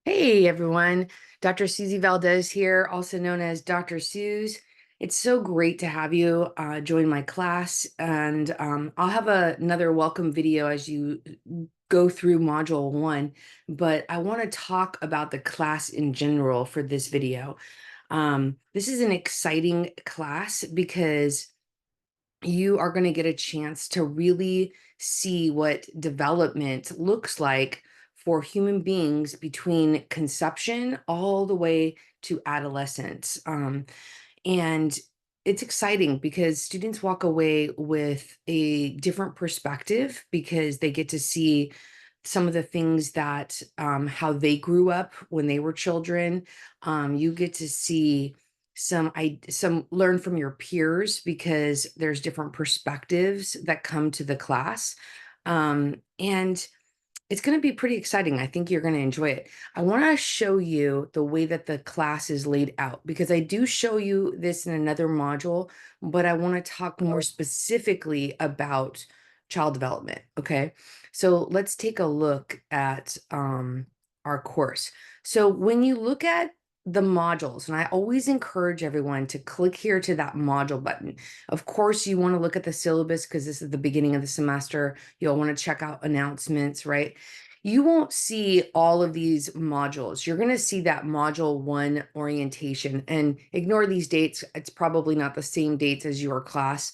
Hey everyone, Dr. Susie Valdez here, also known as Dr. Suze. It's so great to have you join my class, and I'll have another welcome video as you go through Module 1, but I want to talk about the class in general for this video. This is an exciting class because you are going to get a chance to really see what development looks like for human beings between conception all the way to adolescence. And it's exciting because students walk away with a different perspective because they get to see some of the things that how they grew up when they were children. You get to see some learn from your peers because there's different perspectives that come to the class. And it's going to be pretty exciting. I think you're going to enjoy it. I want to show you the way that the class is laid out because I do show you this in another module, but I want to talk more specifically about child development. Okay. So let's take a look at our course. So when you look at the modules, and I always encourage everyone to click here to that module button. Of course, you want to look at the syllabus because this is the beginning of the semester. You'll want to check out announcements, right? You won't see all of these modules. You're going to see that module 1 orientation, and ignore these dates. It's probably not the same dates as your class.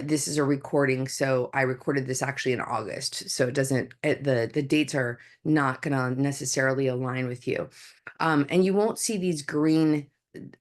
This is a recording, so I recorded this actually in August, so it doesn't the dates are not going to necessarily align with you. And you won't see these green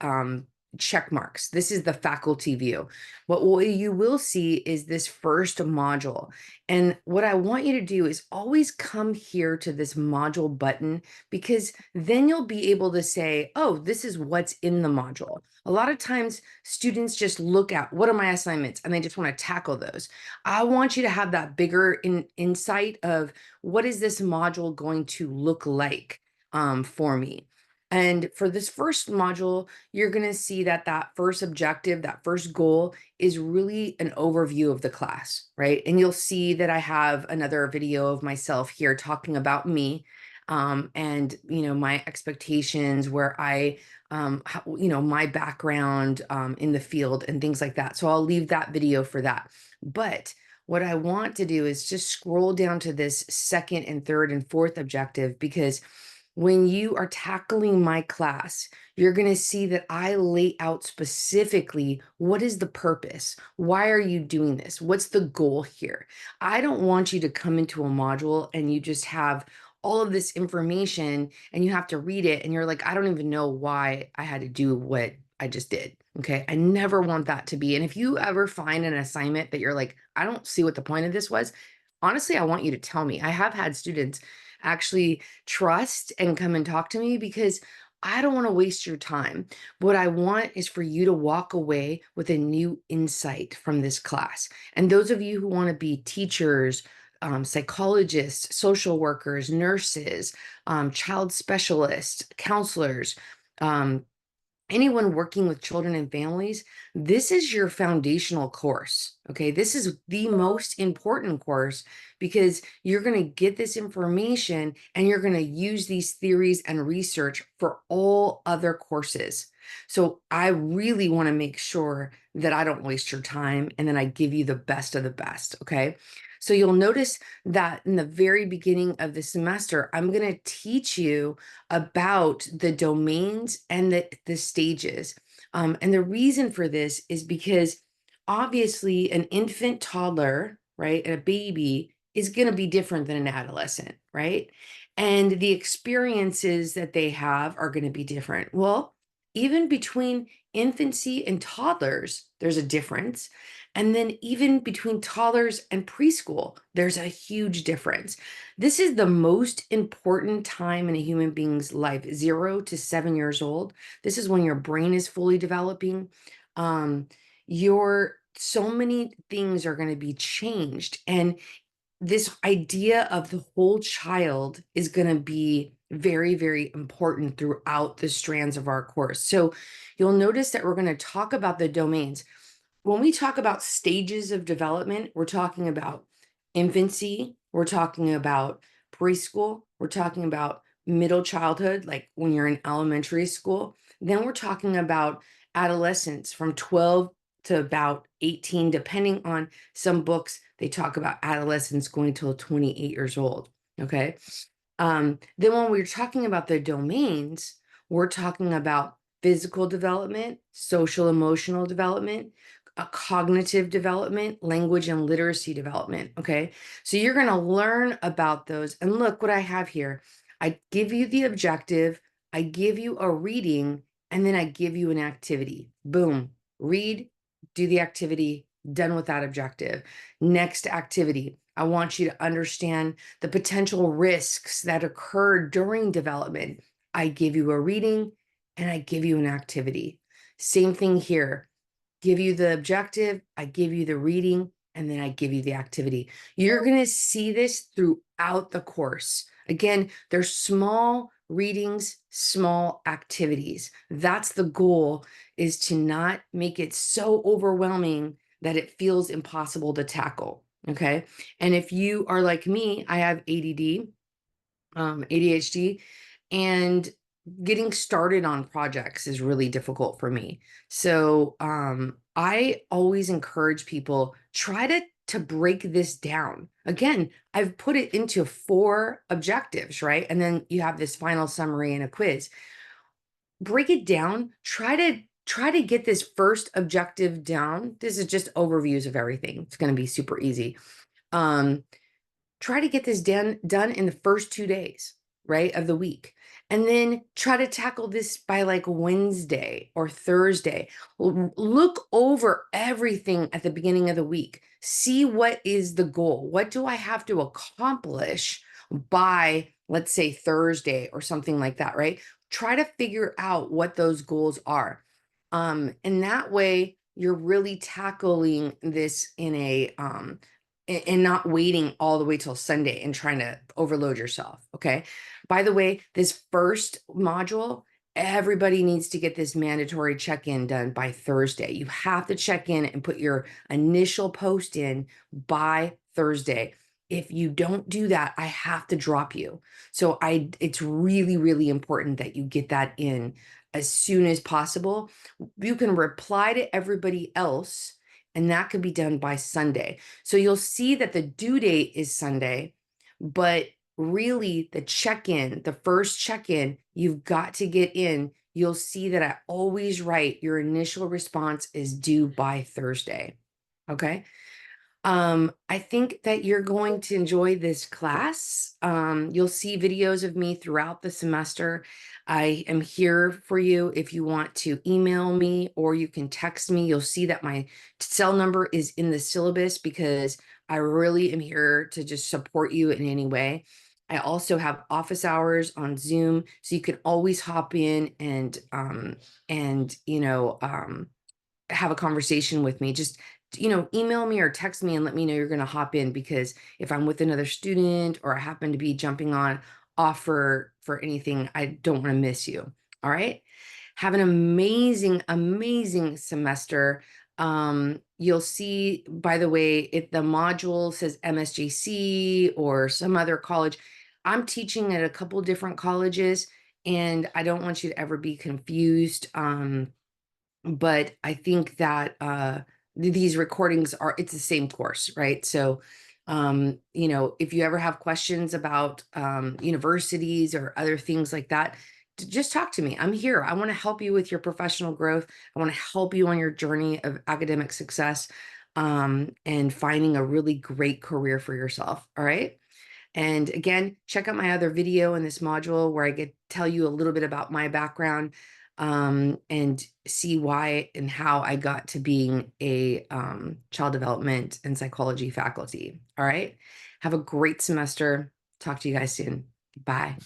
um, check marks. This is the faculty view. What you will see is this first module. And what I want you to do is always come here to this module button, because then you'll be able to say, oh, this is what's in the module. A lot of times students just look at what are my assignments and they just want to tackle those. I want you to have that bigger insight of what is this module going to look like for me. And for this first module, you're going to see that that first objective, that first goal is really an overview of the class, right? And you'll see that I have another video of myself here talking about me, and, my expectations, where my background in the field and things like that. So I'll leave that video for that. But what I want to do is just scroll down to this second and third and fourth objective, because when you are tackling my class, you're going to see that I lay out specifically what is the purpose? Why are you doing this? What's the goal here? I don't want you to come into a module and you just have all of this information and you have to read it and you're like, I don't even know why I had to do what I just did. Okay. I never want that to be. And if you ever find an assignment that you're like, I don't see what the point of this was, honestly, I want you to tell me. I have had students actually trust and come and talk to me because I don't want to waste your time. What I want is for you to walk away with a new insight from this class. And those of you who want to be teachers, psychologists, social workers, nurses, child specialists, counselors, um, anyone working with children and families, this is your foundational course. Okay. This is the most important course because you're going to get this information and you're going to use these theories and research for all other courses. So I really want to make sure that I don't waste your time and then I give you the best of the best. Okay. So you'll notice that in the very beginning of the semester, I'm going to teach you about the domains and the stages. And the reason for this is because obviously an infant, toddler, right, and a baby is going to be different than an adolescent, right? And the experiences that they have are going to be different. Well, even between infancy and toddlers, there's a difference. And then even between toddlers and preschool, there's a huge difference. This is the most important time in a human being's life, 0 to 7 years old. This is when your brain is fully developing. Your so many things are going to be changed. And this idea of the whole child is going to be very, very important throughout the strands of our course. So you'll notice that we're going to talk about the domains. When we talk about stages of development, we're talking about infancy, we're talking about preschool, we're talking about middle childhood, like when you're in elementary school. Then we're talking about adolescence from 12 to about 18, depending on some books, they talk about adolescence going till 28 years old. Okay. Then when we're talking about the domains, we're talking about physical development, social emotional development, cognitive development, language and literacy development. Okay. So you're going to learn about those. And look what I have here. I give you the objective, I give you a reading, and then I give you an activity. Boom. Read, do the activity, done with that objective. Next activity. I want you to understand the potential risks that occur during development. I give you a reading and I give you an activity. Same thing here. Give you the objective, I give you the reading, and then I give you the activity. You're going to see this throughout the course. Again, there's small readings, small activities. That's the goal, is to not make it so overwhelming that it feels impossible to tackle. Okay. And if you are like me, I have ADD, ADHD, and getting started on projects is really difficult for me. So I always encourage people, try to break this down. Again, I've put it into 4 objectives, right? And then you have this final summary and a quiz. Break it down. Try to get this first objective down. This is just overviews of everything. It's going to be super easy. Um, Try to get this done in the first 2 days, right, of the week. And then try to tackle this by like Wednesday or Thursday. Look over everything at the beginning of the week. See what is the goal. What do I have to accomplish by, let's say, Thursday or something like that, right? Try to figure out what those goals are. And that way you're really tackling this in a and not waiting all the way till Sunday and trying to overload yourself. Okay. By the way, this first module, everybody needs to get this mandatory check-in done by Thursday. You have to check in and put your initial post in by Thursday. If you don't do that, I have to drop you. So it's really, really important that you get that in as soon as possible. You can reply to everybody else, and that could be done by Sunday. So you'll see that the due date is Sunday, but really the check-in, the first check-in, you've got to get in. You'll see that I always write your initial response is due by Thursday. Okay. I think that you're going to enjoy this class. You'll see videos of me throughout the semester. I am here for you if you want to email me or you can text me. You'll see that my cell number is in the syllabus because I really am here to just support you in any way. I also have office hours on Zoom, so you can always hop in and have a conversation with me. Just email me or text me and let me know you're going to hop in, because if I'm with another student or I happen to be jumping on offer for anything, I don't want to miss you. All right. Have an amazing, amazing semester. You'll see, by the way, if the module says MSJC or some other college, I'm teaching at a couple different colleges, and I don't want you to ever be confused. But I think that these recordings it's the same course, right? So if you ever have questions about universities or other things like that, just talk to me. I'm here. I want to help you with your professional growth. I want to help you on your journey of academic success, and finding a really great career for yourself. All right. And again, check out my other video in this module where I tell you a little bit about my background, and see why and how I got to being a child development and psychology faculty. All right. Have a great semester. Talk to you guys soon. Bye.